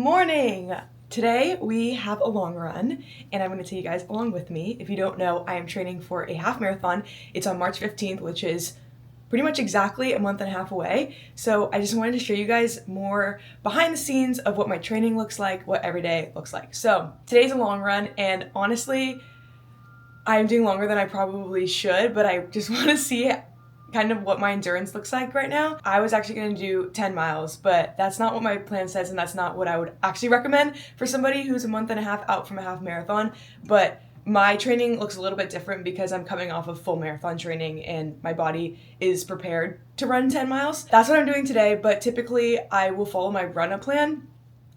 morning! Today we have a long run and I'm going to take you guys along with me. If you don't know, I am training for a half marathon. It's on March 15th, which is pretty much exactly a month and a half away. So I just wanted to show you guys more behind the scenes of what my training looks like, what every day looks like. So today's a long run and honestly, I'm doing longer than I probably should, but I just want to see kind of what my endurance looks like right now. I was actually going to do 10 miles, but that's not what my plan says, and that's not what I would actually recommend for somebody who's a month and a half out from a half marathon. But my training looks a little bit different because I'm coming off of full marathon training and my body is prepared to run 10 miles. That's what I'm doing today, but typically I will follow my run-up plan.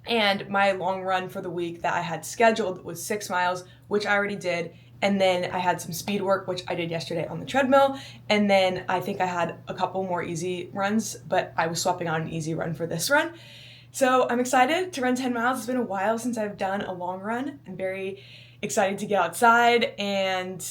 And my long run for the week that I had scheduled was 6 miles, which I already did. And then I had some speed work, which I did yesterday on the treadmill. And then I think I had a couple more easy runs, but I was swapping out an easy run for this run. So I'm excited to run 10 miles. It's been a while since I've done a long run. I'm very excited to get outside, and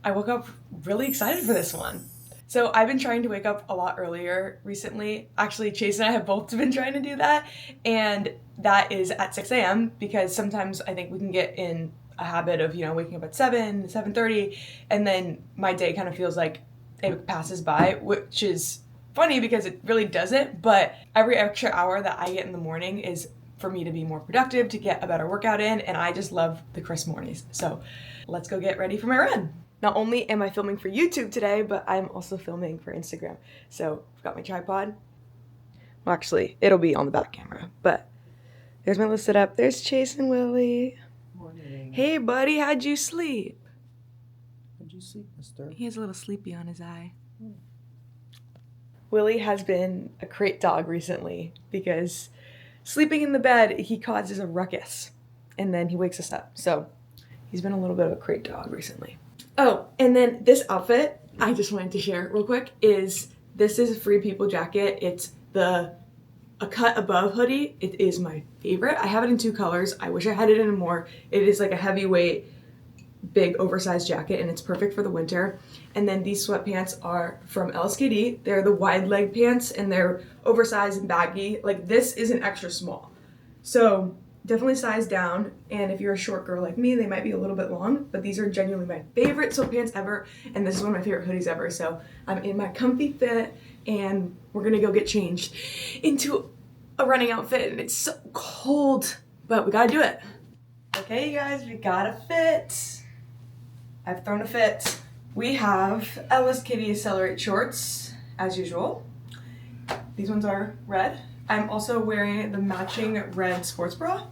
I woke up really excited for this one. So I've been trying to wake up a lot earlier recently. Actually, Chase and I have both been trying to do that. And that is at 6 a.m. because sometimes I think we can get in a habit of, waking up at 7:30, and then my day kind of feels like it passes by, which is funny because it really doesn't, but every extra hour that I get in the morning is for me to be more productive, to get a better workout in, and I just love the crisp mornings. So let's go get ready for my run. Not only am I filming for YouTube today, but I'm also filming for Instagram. So I've got my tripod. Well, actually, it'll be on the back camera, but there's my little setup. There's Chase and Willie. Morning. Hey, buddy, how'd you sleep? How'd you sleep, mister? He has a little sleepy on his eye. Willie has been a crate dog recently because sleeping in the bed, he causes a ruckus and then he wakes us up. So he's been a little bit of a crate dog recently. Oh, and then this outfit, I just wanted to share real quick, this is a Free People jacket. It's a cut above hoodie. It is my favorite. I have it in 2 colors. I wish I had it in more. It is like a heavyweight, big oversized jacket, and it's perfect for the winter. And then these sweatpants are from LSKD. They're the wide leg pants and they're oversized and baggy. Like, this is an extra small. So definitely size down. And if you're a short girl like me, they might be a little bit long, but these are genuinely my favorite sweatpants ever. And this is one of my favorite hoodies ever. So I'm in my comfy fit and we're gonna go get changed into a running outfit, and it's so cold, but we gotta do it. Okay, you guys, we got a fit. I've thrown a fit. We have Ella's Kitty Accelerate shorts, as usual. These ones are red. I'm also wearing the matching red sports bra.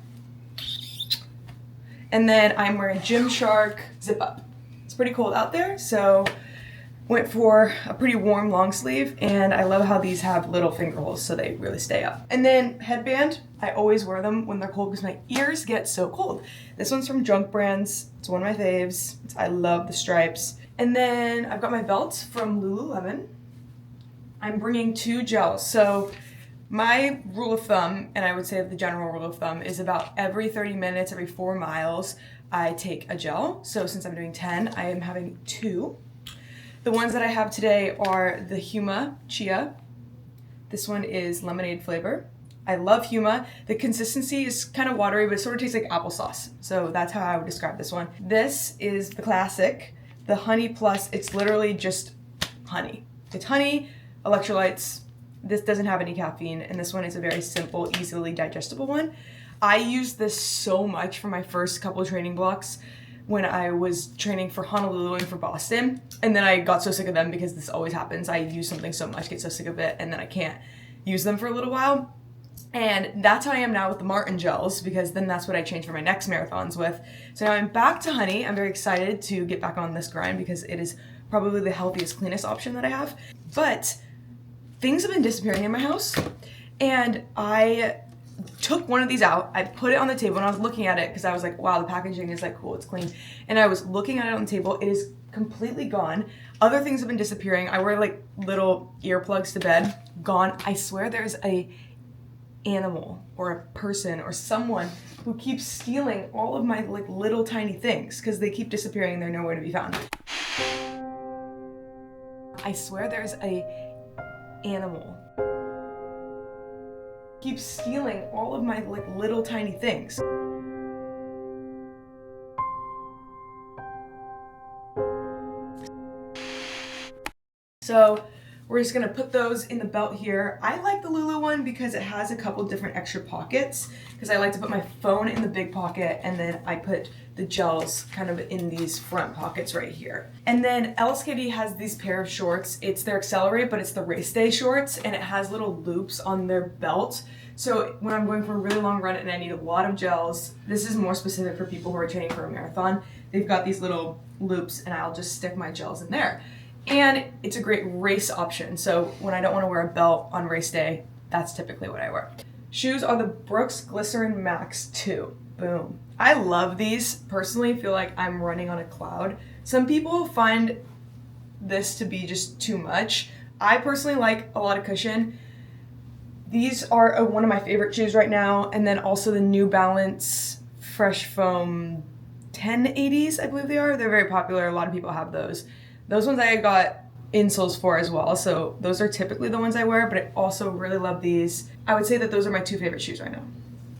And then I'm wearing Gymshark zip up. It's pretty cold out there, so went for a pretty warm long sleeve, and I love how these have little finger holes so they really stay up. And then headband, I always wear them when they're cold because my ears get so cold. This one's from Junk Brands. It's one of my faves. I love the stripes. And then I've got my belt from Lululemon. I'm bringing 2 gels. So my rule of thumb, and I would say the general rule of thumb, is about every 30 minutes, every 4 miles, I take a gel. So since I'm doing 10, I am having 2. The ones that I have today are the Huma Chia. This one is lemonade flavor. I love Huma. The consistency is kind of watery, but it sort of tastes like applesauce. So that's how I would describe this one. This is the classic, the Honey Plus. It's literally just honey. It's honey, electrolytes. This doesn't have any caffeine, and this one is a very simple, easily digestible one. I used this so much for my first couple of training blocks when I was training for Honolulu and for Boston. And then I got so sick of them because this always happens. I use something so much, get so sick of it, and then I can't use them for a little while. And that's how I am now with the Martin gels, because then that's what I change for my next marathons with. So now I'm back to honey. I'm very excited to get back on this grind because it is probably the healthiest, cleanest option that I have. But things have been disappearing in my house, and I took one of these out. I put it on the table and I was looking at it because I was like, wow, the packaging is like cool, it's clean. And I was looking at it on the table. It is completely gone. Other things have been disappearing. I wear like little earplugs to bed. Gone. I swear there's a animal or a person or someone who keeps stealing all of my like little tiny things because they keep disappearing and they're nowhere to be found. I swear there's a animal keeps stealing all of my like little tiny things. So we're just gonna put those in the belt here. I like the Lulu one because it has a couple different extra pockets, because I like to put my phone in the big pocket and then I put the gels kind of in these front pockets right here. And then LSKD has these pair of shorts. It's their Accelerate, but it's the race day shorts, and it has little loops on their belt. So when I'm going for a really long run and I need a lot of gels, this is more specific for people who are training for a marathon. They've got these little loops and I'll just stick my gels in there. And it's a great race option. So when I don't want to wear a belt on race day, that's typically what I wear. Shoes are the Brooks Glycerin Max 2. Boom. I love these. Personally, feel like I'm running on a cloud. Some people find this to be just too much. I personally like a lot of cushion. These are one of my favorite shoes right now. And then also the New Balance Fresh Foam 1080s, I believe they are. They're very popular. A lot of people have those. Those ones I got insoles for as well, so those are typically the ones I wear, but I also really love these. I would say that those are my two favorite shoes right now.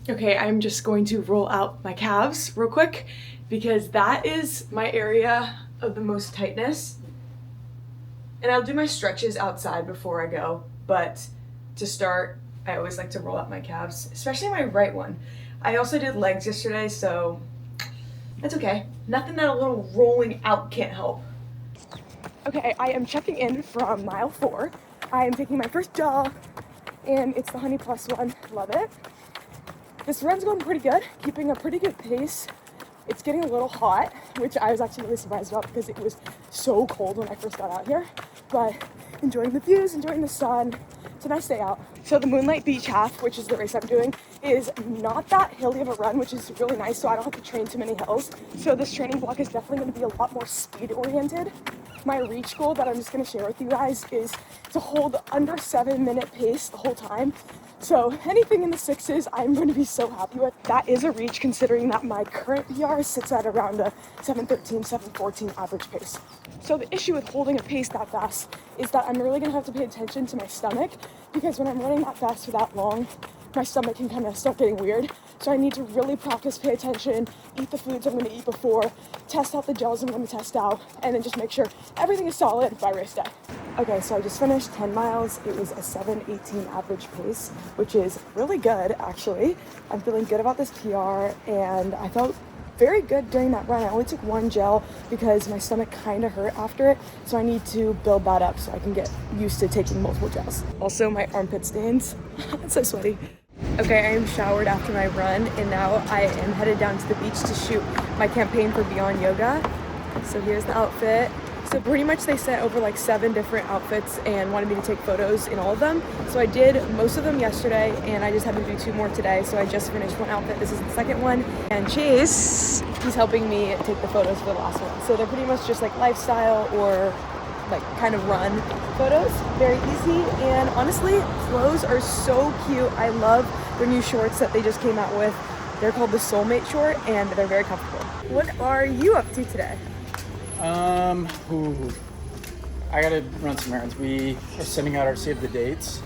Okay, I'm just going to roll out my calves real quick because that is my area of the most tightness. And I'll do my stretches outside before I go, but to start, I always like to roll out my calves, especially my right one. I also did legs yesterday, so that's okay. Nothing that a little rolling out can't help. Okay, I am checking in from mile 4. I am taking my first gel, and it's the Honey Plus one. Love it. This run's going pretty good, keeping a pretty good pace. It's getting a little hot, which I was actually really surprised about because it was so cold when I first got out here. But enjoying the views, enjoying the sun. It's a nice day out. So the Moonlight Beach half, which is the race I'm doing, is not that hilly of a run, which is really nice, so I don't have to train too many hills. So this training block is definitely going to be a lot more speed oriented. My reach goal that I'm just going to share with you guys is to hold under 7-minute pace the whole time. So anything in the 6s, I'm going to be so happy with. That is a reach considering that my current PR sits at around a 7:13, 7:14 average pace. So the issue with holding a pace that fast is that I'm really going to have to pay attention to my stomach, because when I'm running that fast for that long, my stomach can kind of start getting weird. So I need to really practice, pay attention, eat the foods I'm going to eat before, test out the gels I'm going to test out, and then just make sure everything is solid by race day. Okay, so I just finished 10 miles. It was a 7:18 average pace, which is really good, actually. I'm feeling good about this PR, and I felt very good during that run. I only took one gel because my stomach kind of hurt after it, so I need to build that up so I can get used to taking multiple gels. Also, my armpit stains. It's so sweaty. Okay, I am showered after my run, and now I am headed down to the beach to shoot my campaign for Beyond Yoga. So here's the outfit. So pretty much they sent over like 7 different outfits and wanted me to take photos in all of them. So I did most of them yesterday, and I just had to do 2 more today. So I just finished one outfit. This is the second one. And Chase, he's helping me take the photos for the last one. So they're pretty much just like lifestyle or like kind of run photos. Very easy, and honestly, clothes are so cute. I love their new shorts that they just came out with. They're called the Soulmate short, and they're very comfortable. What are you up to today? I gotta run some errands. We are sending out our save the dates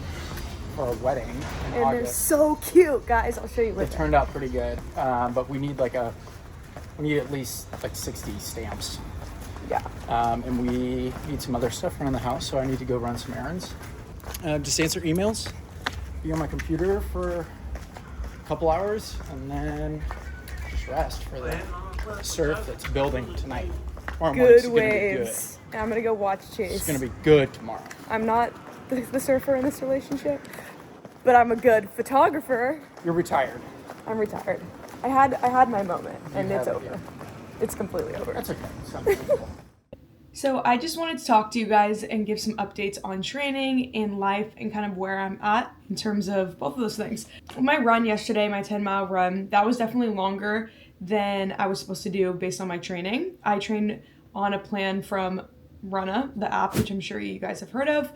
for our wedding in August. They're so cute, guys. I'll show you It later. turned out pretty good, but we need at least like 60 stamps. Yeah. And we need some other stuff around the house, so I need to go run some errands. Just answer emails, be on my computer for a couple hours, and then just rest for the surf that's building tonight. Tomorrow morning, Good it's gonna be waves. And I'm gonna go watch Chase. It's gonna be good tomorrow. I'm not the surfer in this relationship, but I'm a good photographer. You're retired. I'm retired. I had my moment, and it's have it, over. yeah. It's completely over. That's okay. It's understandable. So I just wanted to talk to you guys and give some updates on training and life and kind of where I'm at in terms of both of those things. My run yesterday, my 10-mile run, that was definitely longer than I was supposed to do based on my training. I trained on a plan from Runna, the app, which I'm sure you guys have heard of.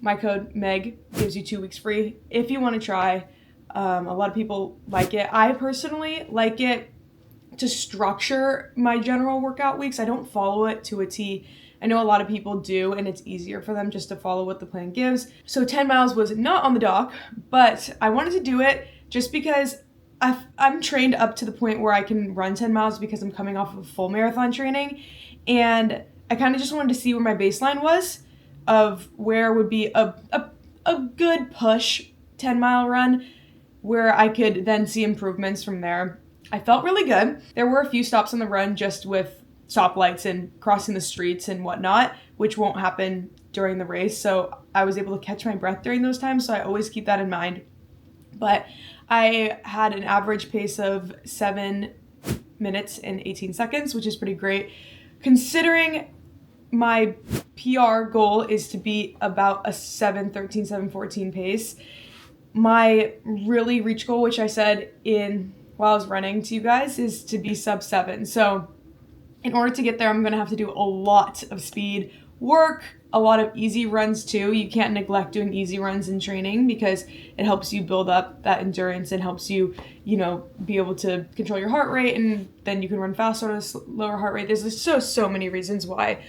My code MEG gives you 2 weeks free if you want to try. A lot of people like it. I personally like it to structure my general workout weeks. I don't follow it to a T I know a lot of people do, and it's easier for them just to follow what the plan gives. So 10 miles was not on the dock, but I wanted to do it just because I'm trained up to the point where I can run 10 miles because I'm coming off of full marathon training. And I kind of just wanted to see where my baseline was of where would be a good push 10-mile run where I could then see improvements from there. I felt really good. There were a few stops on the run just with stoplights and crossing the streets and whatnot, which won't happen during the race. So I was able to catch my breath during those times. So I always keep that in mind. But I had an average pace of 7 minutes and 18 seconds, which is pretty great. Considering my PR goal is to be about a 7:13, 7:14 pace, my really reach goal, which I said while I was running to you guys, is to be sub 7. So in order to get there, I'm going to have to do a lot of speed work, a lot of easy runs too. You can't neglect doing easy runs in training because it helps you build up that endurance and helps you, be able to control your heart rate, and then you can run faster at a lower heart rate. There's so many reasons why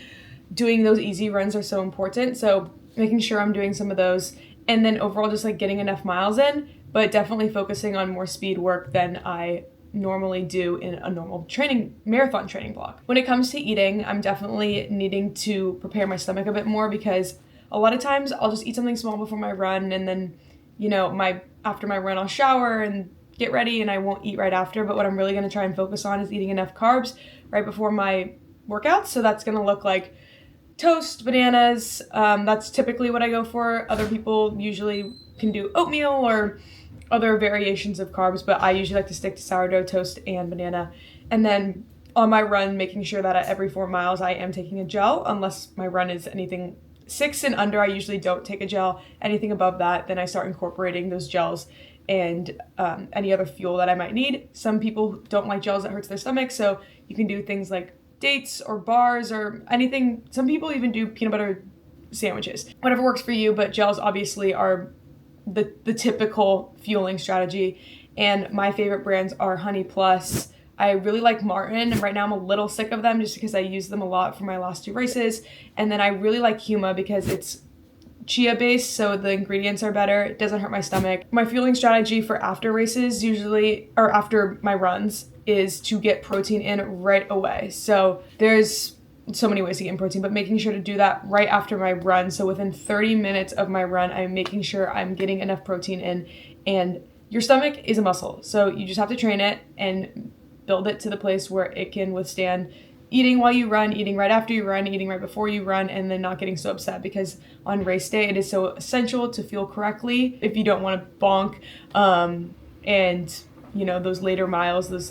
doing those easy runs are so important. So making sure I'm doing some of those, and then overall just like getting enough miles in, but definitely focusing on more speed work than I normally do in a normal marathon training block. When it comes to eating, I'm definitely needing to prepare my stomach a bit more because a lot of times I'll just eat something small before my run, and then, after my run I'll shower and get ready and I won't eat right after. But what I'm really going to try and focus on is eating enough carbs right before my workouts. So that's going to look like toast, bananas. That's typically what I go for. Other people usually can do oatmeal or other variations of carbs, but I usually like to stick to sourdough, toast, and banana. And then on my run, making sure that at every 4 miles I am taking a gel, unless my run is anything 6 and under, I usually don't take a gel. Anything above that, then I start incorporating those gels and any other fuel that I might need. Some people don't like gels, that hurts their stomach, so you can do things like dates or bars or anything. Some people even do peanut butter sandwiches. Whatever works for you, but gels obviously are the typical fueling strategy. And my favorite brands are Honey Plus. I really like Martin. Right now I'm a little sick of them just because I used them a lot for my last 2 races. And then I really like Huma because it's chia based, so the ingredients are better. It doesn't hurt my stomach. My fueling strategy for after races usually, or after my runs, is to get protein in right away. So there's so many ways to get in protein, but making sure to do that right after my run. So within 30 minutes of my run, I'm making sure I'm getting enough protein in. And your stomach is a muscle, so you just have to train it and build it to the place where it can withstand eating while you run, eating right after you run, eating right before you run, and then not getting so upset, because on race day it is so essential to fuel correctly if you don't want to bonk. And those later miles, those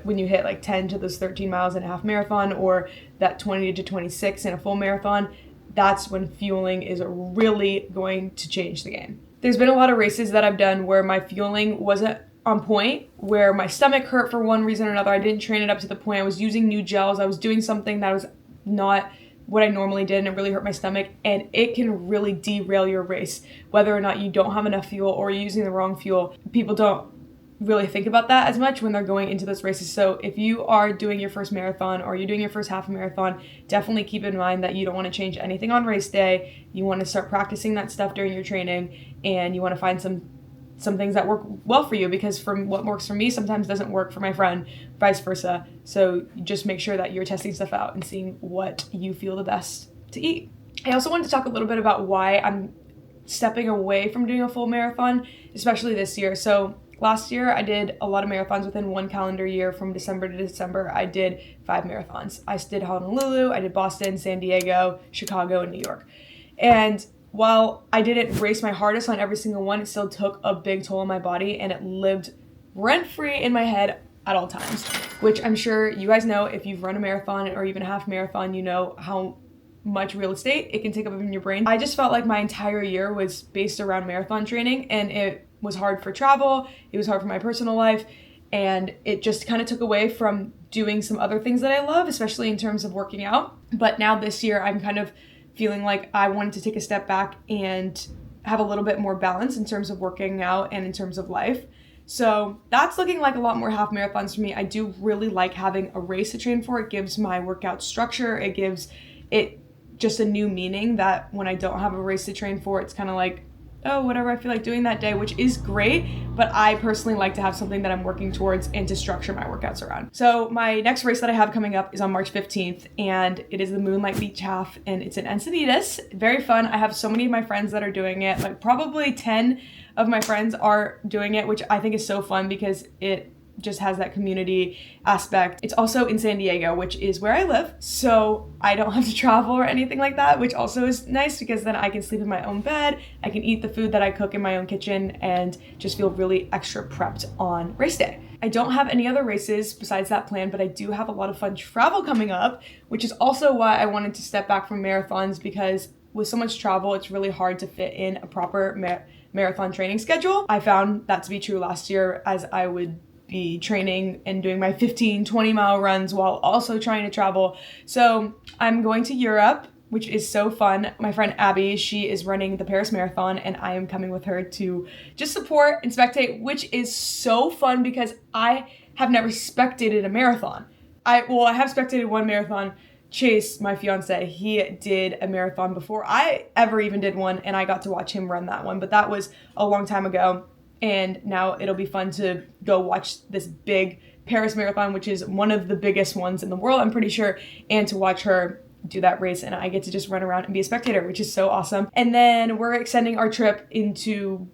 when you hit 10 to those 13 miles in a half marathon, or that 20 to 26 in a full marathon, that's when fueling is really going to change the game. There's been a lot of races that I've done where my fueling wasn't on point, where my stomach hurt for one reason or another. I didn't train it up to the point. I was using new gels. I was doing something that was not what I normally did, and it really hurt my stomach, and it can really derail your race, whether or not you don't have enough fuel or you're using the wrong fuel. People don't really think about that as much when they're going into those races. So if you are doing your first marathon or you're doing your first half marathon, definitely keep in mind that you don't want to change anything on race day. You want to start practicing that stuff during your training, and you want to find some things that work well for you, because from what works for me sometimes doesn't work for my friend, vice versa. So just make sure that you're testing stuff out and seeing what you feel the best to eat. I also wanted to talk a little bit about why I'm stepping away from doing a full marathon, especially this year. So last year, I did a lot of marathons within one calendar year. From December to December, I did 5 marathons. I did Honolulu, I did Boston, San Diego, Chicago, and New York. And while I didn't race my hardest on every single one, it still took a big toll on my body, and it lived rent-free in my head at all times, which I'm sure you guys know. If you've run a marathon or even a half marathon, you know how much real estate it can take up in your brain. I just felt like my entire year was based around marathon training, and it was hard for travel, it was hard for my personal life, and it just kind of took away from doing some other things that I love, especially in terms of working out. But now this year, I'm kind of feeling like I wanted to take a step back and have a little bit more balance in terms of working out and in terms of life. So that's looking like a lot more half marathons for me. I do really like having a race to train for. It gives my workout structure. It gives it just a new meaning that when I don't have a race to train for, it's kind of like, oh, whatever I feel like doing that day, which is great, but I personally like to have something that I'm working towards and to structure my workouts around. So my next race that I have coming up is on March 15th, and it is the Moonlight Beach Half, and it's in Encinitas. Very fun. I have so many of my friends that are doing it, like probably 10 of my friends are doing it, which I think is so fun because it just has that community aspect. It's also in San Diego, which is where I live, so I don't have to travel or anything like that, which also is nice because then I can sleep in my own bed, I can eat the food that I cook in my own kitchen, and just feel really extra prepped on race day. I don't have any other races besides that plan, but I do have a lot of fun travel coming up, which is also why I wanted to step back from marathons, because with so much travel, it's really hard to fit in a proper marathon training schedule. I found that to be true last year, as I would be training and doing my 15-20 mile runs while also trying to travel. So I'm going to Europe, which is so fun. My friend Abby, she is running the Paris Marathon, and I am coming with her to just support and spectate, which is so fun because I have never spectated a marathon. I have spectated one marathon. Chase, my fiance, he did a marathon before I ever even did one, and I got to watch him run that one, but that was a long time ago. And now it'll be fun to go watch this big Paris Marathon, which is one of the biggest ones in the world, I'm pretty sure, and to watch her do that race, and I get to just run around and be a spectator, which is so awesome. And then we're extending our trip into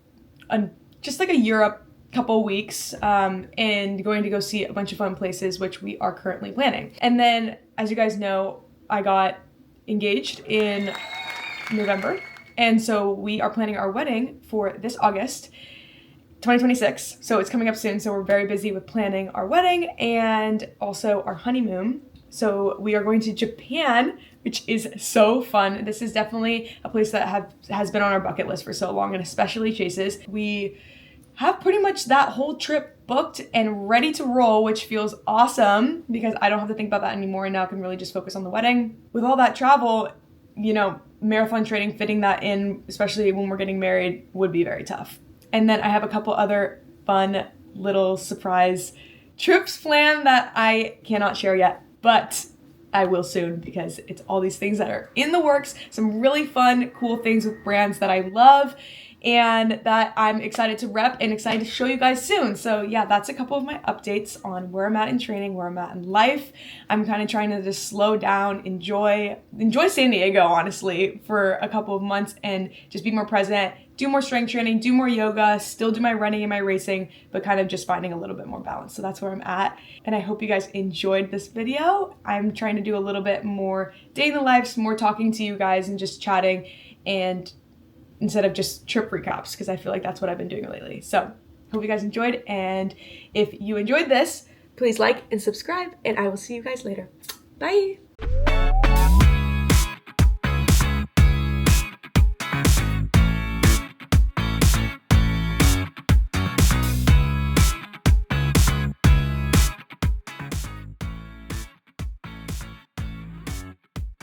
just like a Europe couple weeks, and going to go see a bunch of fun places, which we are currently planning. And then, as you guys know, I got engaged in November, and so we are planning our wedding for this August 2026, so it's coming up soon, so we're very busy with planning our wedding and also our honeymoon. So we are going to Japan, which is so fun. This is definitely a place that has been on our bucket list for so long, and especially Chase's. We have pretty much that whole trip booked and ready to roll, which feels awesome because I don't have to think about that anymore, and now I can really just focus on the wedding. With all that travel, marathon training, fitting that in, especially when we're getting married, would be very tough. And then I have a couple other fun little surprise trips planned that I cannot share yet, but I will soon because it's all these things that are in the works, some really fun, cool things with brands that I love and that I'm excited to rep and excited to show you guys soon. So yeah, that's a couple of my updates on where I'm at in training, where I'm at in life. I'm kind of trying to just slow down, enjoy San Diego, honestly, for a couple of months and just be more present, do more strength training, do more yoga, still do my running and my racing, but kind of just finding a little bit more balance. So that's where I'm at. And I hope you guys enjoyed this video. I'm trying to do a little bit more day in the life, more talking to you guys and just chatting, and instead of just trip recaps, because I feel like that's what I've been doing lately. So hope you guys enjoyed, and if you enjoyed this, please like and subscribe, and I will see you guys later. Bye.